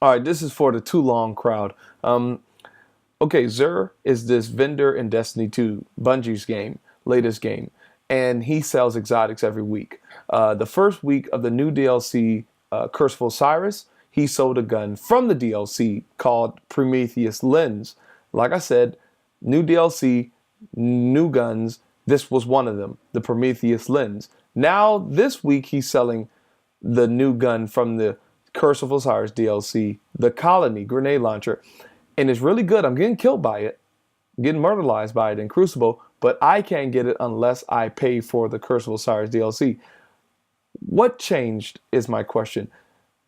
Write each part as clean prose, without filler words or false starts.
All right, this is for the too long crowd. Okay, Xur is this vendor in Destiny 2, Bungie's game, latest game, and he sells exotics every week. The first week of the new DLC, Curse of Osiris, he sold a gun from the DLC called Prometheus Lens. Like I said, new DLC, new guns. This was one of them, the Prometheus Lens. Now, this week, he's selling the new gun from the Curse of Osiris DLC, the Colony grenade launcher. And it's really good. I'm getting killed by it, getting murderized by it in Crucible, but I can't get it unless I pay for the Curse of Osiris DLC. What changed is my question.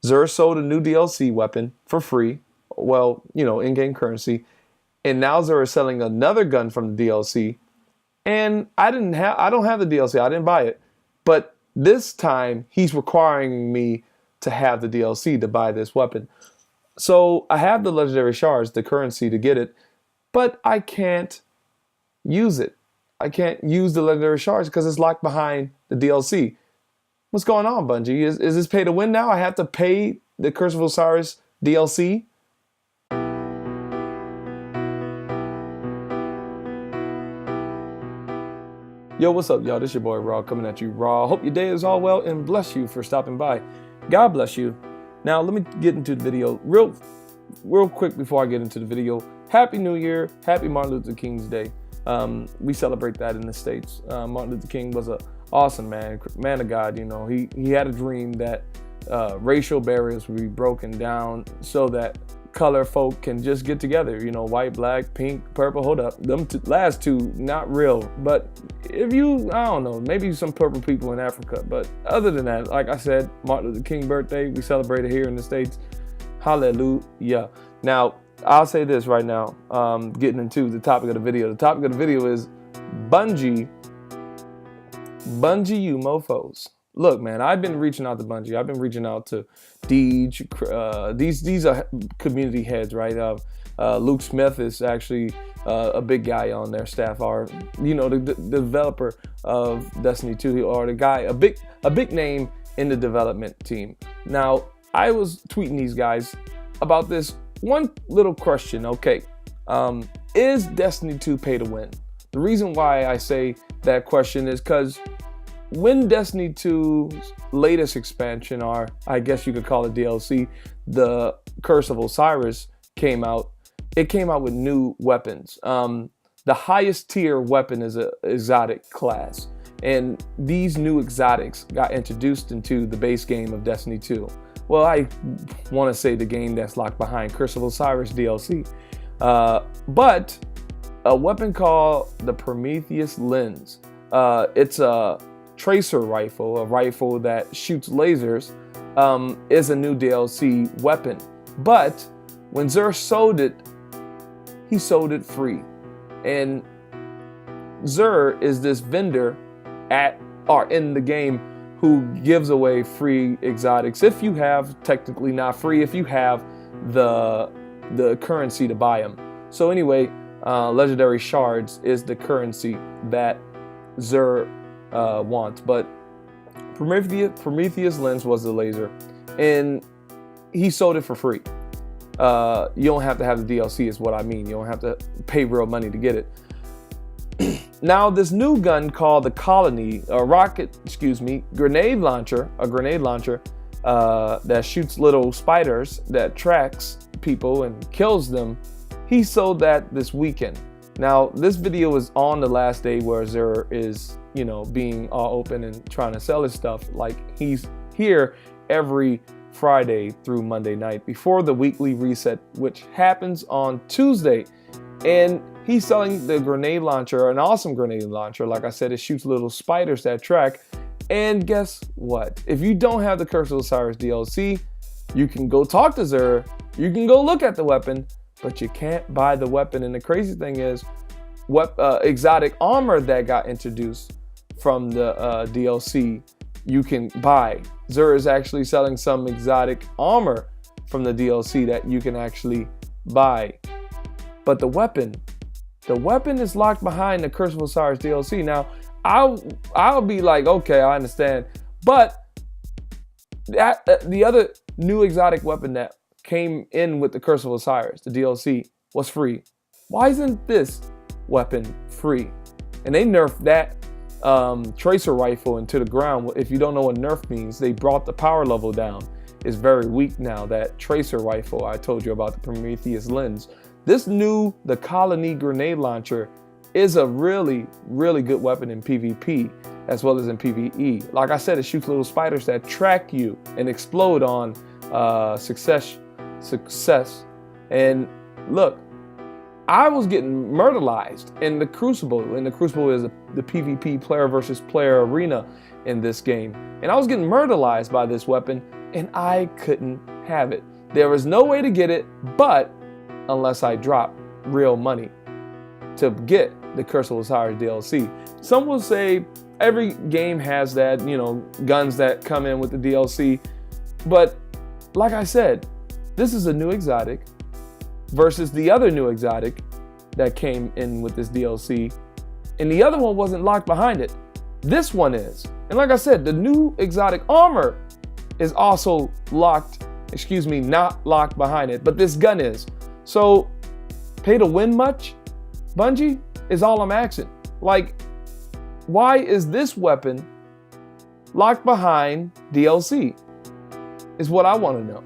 Xur sold a new DLC weapon for free, well, you know, in-game currency, and now Xur is selling another gun from the DLC, and I don't have the DLC, I didn't buy it, but this time he's requiring me to have the DLC to buy this weapon. So I have the legendary shards, the currency to get it, but I can't use it. I can't use the legendary shards because it's locked behind the DLC. What's going on, Bungie? Is this pay to win now? I have to pay the Curse of Osiris DLC? Yo, what's up, y'all? This your boy Raw coming at you raw. Hope your day is all well and bless you for stopping by. God bless you. Now, let me get into the video real quick before I get into the video. Happy New Year. Happy Martin Luther King's Day. We celebrate that in the States. Martin Luther King was an awesome man of God. You know, he had a dream that racial barriers would be broken down so that color folk can just get together. You know, white, black, pink, purple. Hold up, them last two not real. But if you, I don't know, maybe some purple people in Africa. But other than that, like I said, Martin Luther King birthday, we celebrate it here in the States. Hallelujah. Now, I'll say this right now, getting into the topic of the video. The topic of the video is Bungie, you mofos. Look, man, I've been reaching out to Bungie. I've been reaching out to Deej. These are community heads, right? Luke Smith is actually a big guy on their staff, or, you know, the developer of Destiny 2, or the guy, a big name in the development team. Now, I was tweeting these guys about this one little question. Okay, is Destiny 2 pay to win? The reason why I say that question is because when Destiny 2's latest expansion, or I guess you could call it DLC, the Curse of Osiris came out, it came out with new weapons. The highest tier weapon is an exotic class, and these new exotics got introduced into the base game of Destiny 2. Well, I want to say the game that's locked behind Curse of Osiris DLC. But a weapon called the Prometheus Lens. It's a tracer rifle, a rifle that shoots lasers, is a new DLC weapon. But when Xur sold it, he sold it free. And Xur is this vendor in the game who gives away free exotics. If you have, technically not free, if you have the currency to buy them. So anyway, legendary shards is the currency that Xur wants. But Prometheus Lens was the laser, and he sold it for free. You don't have to have the DLC is what I mean. You don't have to pay real money to get it. Now, this new gun called the Colony, grenade launcher that shoots little spiders that tracks people and kills them, he sold that this weekend. Now, this video is on the last day where Xur is, you know, being all open and trying to sell his stuff. Like, he's here every Friday through Monday night before the weekly reset, which happens on Tuesday. And he's selling the grenade launcher, an awesome grenade launcher. Like I said, it shoots little spiders that track. And guess what? If you don't have the Curse of Osiris DLC, you can go talk to Xur. You can go look at the weapon, but you can't buy the weapon. And the crazy thing is, what exotic armor that got introduced from the DLC, you can buy. Xur is actually selling some exotic armor from the DLC that you can actually buy. But the weapon is locked behind the Curse of Osiris DLC. Now, I'll be like, okay, I understand. But the other new exotic weapon that came in with the Curse of Osiris, the DLC, was free. Why isn't this weapon free? And they nerfed that tracer rifle into the ground. If you don't know what nerf means, they brought the power level down. It's very weak now, that tracer rifle I told you about, the Prometheus lens. This new, the Colony grenade launcher, is a really, really good weapon in PvP as well as in PvE. Like I said, it shoots little spiders that track you and explode on success. And look, I was getting murderized in the Crucible. And the Crucible is the PvP player versus player arena in this game. And I was getting murderized by this weapon, and I couldn't have it. There was no way to get it, but unless I drop real money to get the Curse of Osiris DLC. Some will say every game has that, you know, guns that come in with the DLC. But like I said, this is a new exotic versus the other new exotic that came in with this DLC. And the other one wasn't locked behind it. This one is. And like I said, the new exotic armor is also locked, not locked behind it, but this gun is. So, pay to win much, Bungie, is all I'm asking. Like, why is this weapon locked behind DLC? Is what I want to know.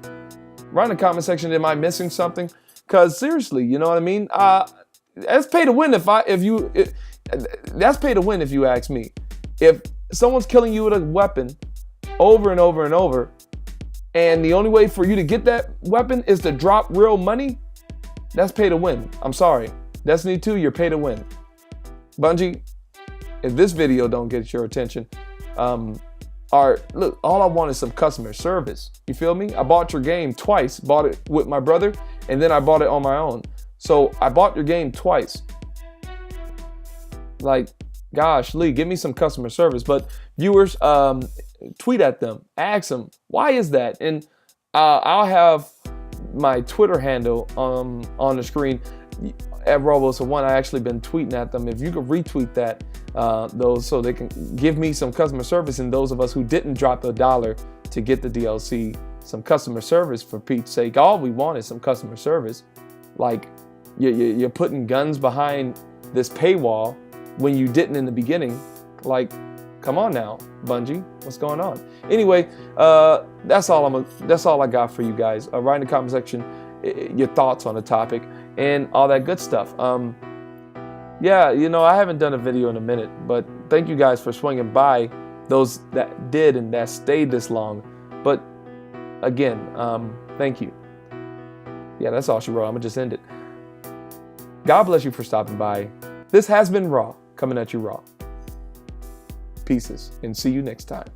Write in the comment section, am I missing something? Because seriously, you know what I mean? That's pay to win that's pay to win if you ask me. If someone's killing you with a weapon over and over and over, and the only way for you to get that weapon is to drop real money, that's pay to win. I'm sorry. Destiny 2, you're pay to win. Bungie, if this video don't get your attention, look, all I want is some customer service. You feel me? I bought your game twice. Bought it with my brother, and then I bought it on my own. So I bought your game twice. Like, gosh, Lee, give me some customer service. But viewers, tweet at them, ask them, why is that? And I'll have my Twitter handle on the screen at RawWilson1. I actually been tweeting at them. If you could retweet that, those, so they can give me some customer service, and those of us who didn't drop $1 to get the DLC, some customer service for Pete's sake. All we want is some customer service. Like, you're putting guns behind this paywall when you didn't in the beginning. Like, come on now, Bungie, what's going on? Anyway, that's all I got for you guys. Write in the comment section your thoughts on the topic and all that good stuff. Yeah, you know, I haven't done a video in a minute, but thank you guys for swinging by, those that did and that stayed this long. But again, thank you. Yeah, that's all she wrote. I'm gonna just end it. God bless you for stopping by. This has been Raw, coming at you raw. Pieces, and see you next time.